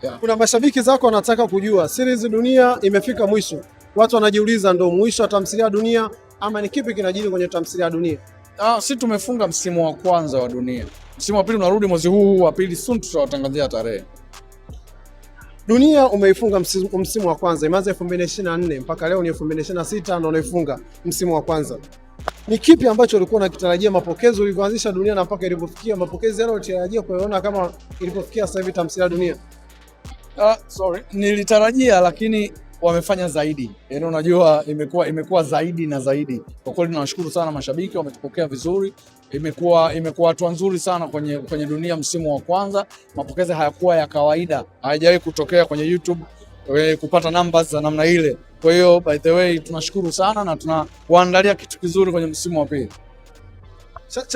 Yeah. Kuna mashabiki zako wanataka kujua series Dunia imefika mwisho. Watu wanajiuliza ndo mwisho wa tamthilia Dunia ama ni kipi kinajiri kwenye tamthilia Dunia? Sisi tumefunga msimu wa kwanza wa Dunia. Msimu wa pili unarudi mwezi huu wa pili, soon tutawatangazia tarehe. Dunia umeifunga msimu wa kwanza, imeanza 2024 mpaka leo ni 2026 ndio unaifunga msimu wa kwanza. Ni kipi ambacho ulikuwa unakitarajia mapokezi ulivyoanzisha Dunia na mpaka ilipofikia mapokezi yale ulitarajia kuona kama ilipofikia sasa hivi tamthilia Dunia? Nilitarajia lakini wamefanya zaidi. Yaani unajua imekuwa zaidi na zaidi. Kwa kweli tunawashukuru sana mashabiki, wametupokea vizuri. Imekuwa hatua nzuri sana kwenye Dunia msimu wa kwanza. Mapokezi hayakuwa ya kawaida. Haijawahi kutokea kwenye YouTube kupata numbers za namna ile. Kwa hiyo by the way tunashukuru sana na tunawaandalia kitu kizuri kwenye msimu wa pili.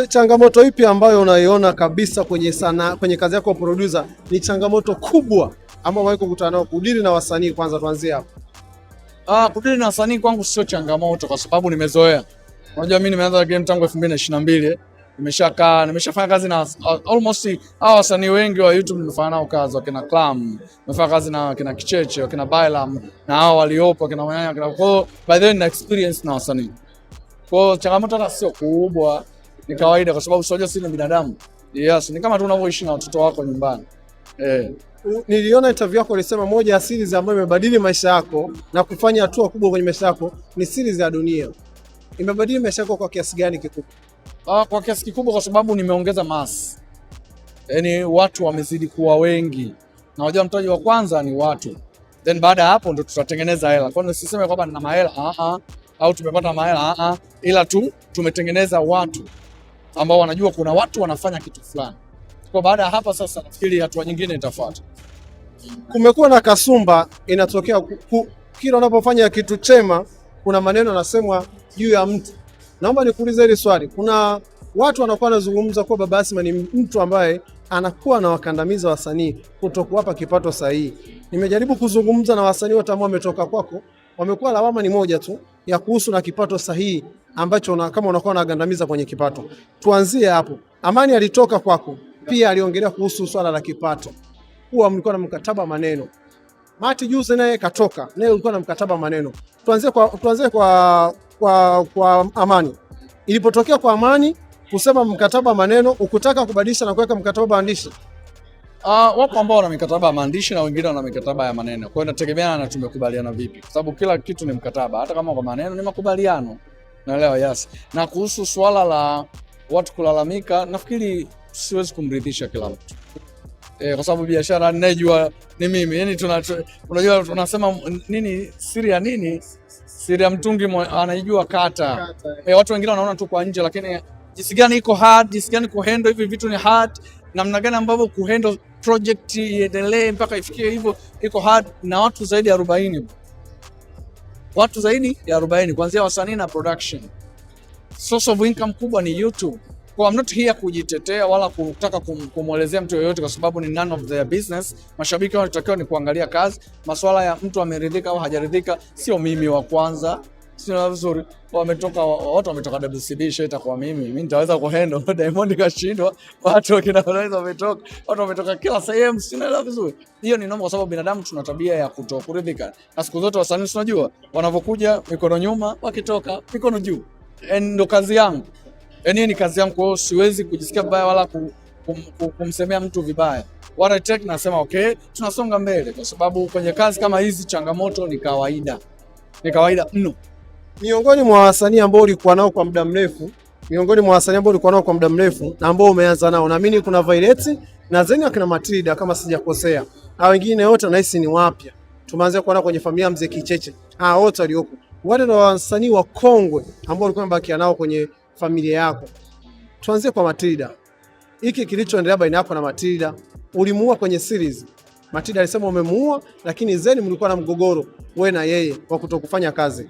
Changamoto ipi ambayo unaiona kabisa kwenye kazi yako ya producer ni changamoto kubwa ambayo wewe kukutana nayo kudili na wasanii? Kwanza tuanzie hapo. Kudili na wasanii kwangu sio changamoto kwa sababu nimezoea. Unajua mimi nimeanza game tangu 2022. Nimeshafanya kazi na almost hao wasanii wengi wa YouTube nimefanya nao kazi, wakina Clam, nimefanya kazi na wakina Kicheche, wakina Bailam na hao waliopo wakina Manyanya, kwa by the way na experience na wasanii. Kwa changamoto hata sio kubwa, ni kawaida kwa sababu sio sisi ni binadamu. Yes, ni kama tu unavyoishi na watoto wako nyumbani. Niliona interview yako ulisema moja ya series ambayo imebadili maisha yako na kufanya hatua kubwa kwenye maisha yako ni series ya Dunia. Imebadili maisha yako kwa kiasi gani kikubwa? Kwa kiasi kikubwa kwa sababu nimeongeza mass. Yaani watu wamezidi kuwa wengi. Na unajua mtaji wa kwanza ni watu. Then baada ya hapo ndo tutatengeneza hela. Kwa hiyo siseme kwamba nina mahela, au tumepata mahela, ila tu tumetengeneza watu ambao wanajua kuna watu wanafanya kitu fulani. Kwa baada ya hapa sasa nafikiri hatua nyingine itafuata. Kumekuwa na kasumba inatokea kila unapofanya kitu chema kuna maneno yanasemwa juu ya mtu. Naomba nikuulize hili swali. Kuna watu wanakuwa wanazungumza kwa Baba Asma ni mtu ambaye anakuwa na wakandamiza wasanii kutokuwapa kipato sahihi. Nimejaribu kuzungumza na wasanii wote ambao wametoka kwako, wamekuwa lawama ni moja tu ya kuhusu na kipato sahihi ambacho kama unakuwa unagandamiza kwenye kipato. Tuanzie hapo. Amani alitoka kwako, pia aliongelea kuhusu swala la kipato. Huwa mlikuwa na mkataba maneno. Mati Juice naye katoka, naye ulikuwa na mkataba maneno. Tuanzie kwa Amani. Ilipotokea kwa Amani kusema mkataba maneno, ukutaka kubadilisha na kuweka mkataba maandishi. Wapo ambao wana mikataba ya maandishi na wengine wana mikataba ya maneno. Kwa hiyo inategemeana na tumekubaliana vipi. Kwa sababu kila kitu ni mkataba, hata kama kwa maneno ni makubaliano. Naelewa, yes. Na kuhusu swala la watu kulalamika, nafikiri siwezi kumridhisha kila mtu. Kwa sababu biashara ninayojua ni mimi. Yaani unajua tunasema nini, siri ya nini? Siri ya mtungi anaijua kata. Watu wengine wanaona tu kwa nje, lakini jinsi gani iko hard, jinsi gani kuhandle hivi vitu ni hard, namna gani ambavyo kuhandle project iendelee mpaka ifikie hivyo iko hard, na watu zaidi ya 40. Watu zaidi ya 40 kuanzia wasanii na production. Source of income kubwa ni YouTube. Kwa I'm not here kujitetea wala kutaka kumuelezea mtu yoyote kwa sababu ni none of their business. Mashabiki wanatakiwa ni kuangalia kazi. Masuala ya mtu ameridhika au hajaridhika sio mimi wa kwanza. Sio vizuri. Watu wametoka WCB sheta kwa mimi nitaweza kuhandle. Diamond kashindwa, watu wakinaweza wametoka. Watu wametoka kila sehemu, sinaelewa vizuri. Hiyo ni noma kwa sababu binadamu tuna tabia ya kutokuridhika. Na siku zote wasanii tunajua wanavokuja mikono nyuma, wakitoka mikono juu. Ndio kazi yangu. Yaani ni kazi yangu, kwa hiyo siwezi kujisikia vibaya wala kumsemea mtu vibaya. What I take nasema okay, tunasonga mbele kwa sababu kwenye kazi kama hizi changamoto ni kawaida. Ni kawaida mno. Miongoni mwa wasanii ambao ulikuwa nao kwa muda mrefu, na ambao umeanza nao, naamini kuna Violet na Zeni akina Matilda kama sijakosea. Hao wengine wote nahisi ni wapya. Tumeanza kuona kwenye familia Mzee Kicheche. Wote waliopo. Wale ndio wasanii wa kongwe ambao ulikuwa unabakia nao kwenye familia yako. Tuanzie kwa Matilda. Hiki kilichoendelea baina yako na Matilda, ulimuua kwenye series. Matilda alisema umemuua, lakini Zeni mlikuwa na mgogoro wewe na yeye wa kutokufanya kazi.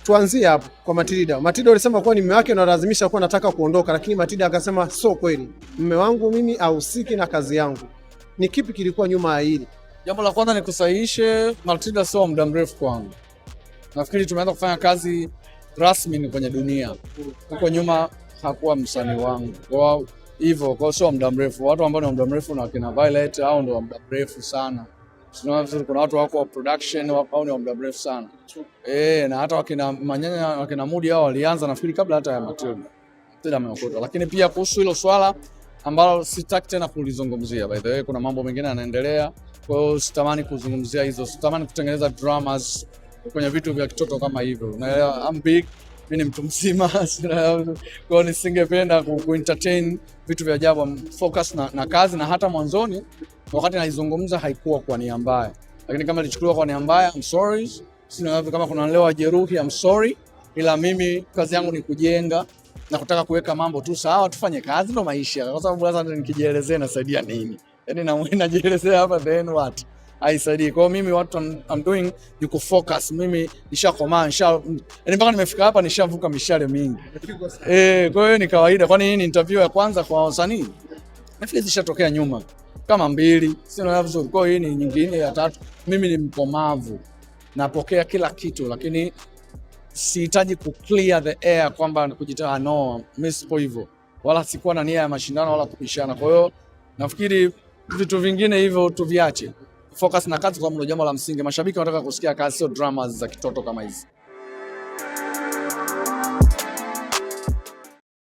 Tuanzie hapo kwa Matilda. Matilda alisema kwa ni mume wake na lazimisha kuwa nataka kuondoka, lakini Matilda akasema sio kweli. Mume wangu mimi hahusiki na kazi yangu. Ni kipi kilikuwa nyuma ya hili? Jambo la kwanza ni kusahihishe, Matilda sio muda mrefu kwangu. Nafikiri tumeanza kufanya kazi rasmi kwenye Dunia. Huko nyuma hakuwa msanii wangu. Kwa hivyo. Kwa hiyo sio muda mrefu. Watu ambao ni muda mrefu na wakina Violet au ndio muda mrefu sana. Sio vizuri, kuna watu wako production au ni muda mrefu sana. Na hata wakina Manyanya, wakina Mudi hao walianza nafikiri kabla hata ya Matilda. Matilda ameokota. Lakini pia kuhusu hilo swala ambalo sitaki tena kulizungumzia, by the way, kuna mambo mengine yanaendelea. Kwa hiyo sitamani kuzungumzia hizo, sitamani kutengeneza dramas kwenye vitu vya kitoto kama hivyo. Unaelewa, I'm big, mimi ni mtu mzima. Kwa hiyo nisingependa ku-entertain vitu vya ajabu. Focus na kazi, na hata mwanzoni wakati naizungumza haikuwa kwa nia mbaya. Lakini kama ilichukuliwa kwa nia mbaya, I'm sorry. Sina kama kuna leo wajeruhi, I'm sorry. Ila mimi kazi yangu ni kujenga na kutaka kuweka mambo tu sawa, tufanye kazi, ndo maisha. Kwa sababu lazima nikijielezea nasaidia nini? Yaani najielezea hapa, then what? Haisaidii. Kwa mimi what I'm doing ni kufocus. Mimi nishakomaa, yaani mpaka nimefika hapa nishavuka mishale mingi. Kwa hiyo ni kawaida. Kwani hii ni interview ya kwanza kwa wasanii? Nafikiri zishatokea nyuma kama 2, sio vizuri. Kwa hiyo hii ni nyingine ya 3. Mimi ni mkomavu, napokea kila kitu, lakini sihitaji ku clear the air kwamba kujitoa. No, mimi sipo hivyo, wala sikuwa na nia ya mashindano wala kupishana. Kwa hiyo nafikiri vitu vingine hivyo tuviache, focus na kazi kwa jambo la msingi. Mashabiki wanataka kusikia kazi, sio dramas za kitoto kama hizi.